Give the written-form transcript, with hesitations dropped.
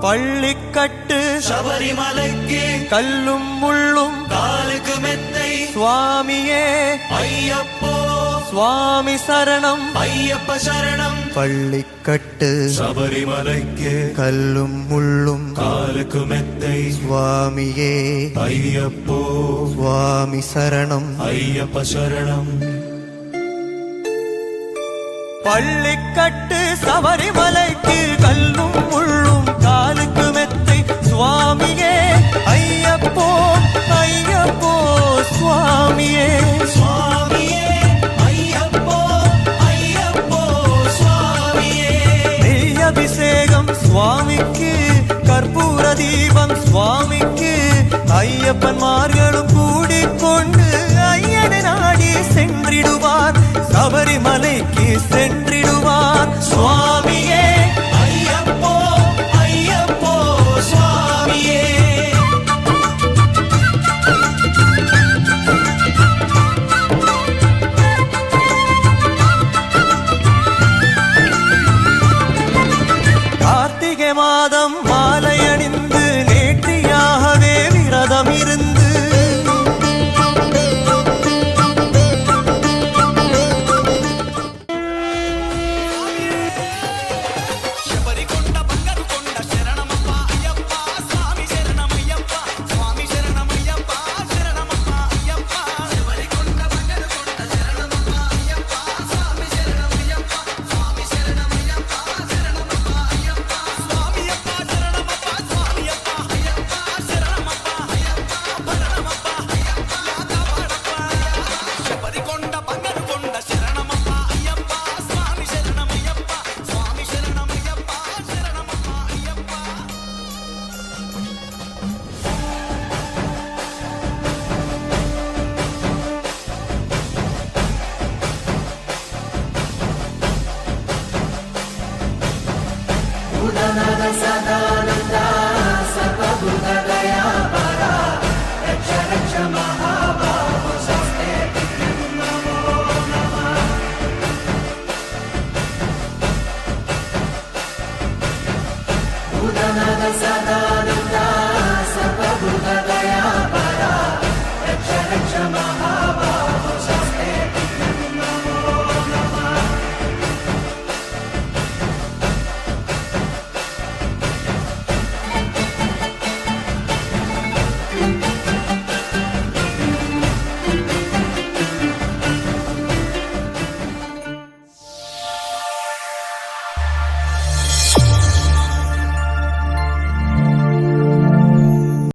பள்ளிக்கட்டு சபரிமலைக்கு கல்லும் முள்ளும் காலுக்கு மெத்தை சுவாமியே ஐயப்போ சுவாமி சரணம் ஐயப்ப சரணம் பள்ளிக்கட்டு சபரிமலைக்கு கல்லும் முள்ளும் காலுக்கு மெத்தை சுவாமியே ஐயப்போ சுவாமி சரணம் ஐயப்ப சரணம் பள்ளிக்கட்டு சபரிமலைக்கு கல்லும் முள்ளும் காலுக்கு மெத்தை சுவாமியே ஐயப்போ ஐயப்போ சுவாமியே சுவாமியே ஐயப்போ ஐயப்போ சுவாமியே நெய் அபிஷேகம் சுவாமிக்கு கற்பூர தீபம் சுவாமிக்கு ஐயப்பன்மார்களும் கூடிக்கொண்டு ஐயனை நாடி சென்றிடுவார் சபரிமலைக்கு சென்றிடுவார் சுவாமியே ஐயப்போ ஐயப்போ சுவாமியே கார்த்திகை மாதம் மாலை அணிந்து நேற்றியாகவே விரதம் இருந்து Rksha Rksha Mahabha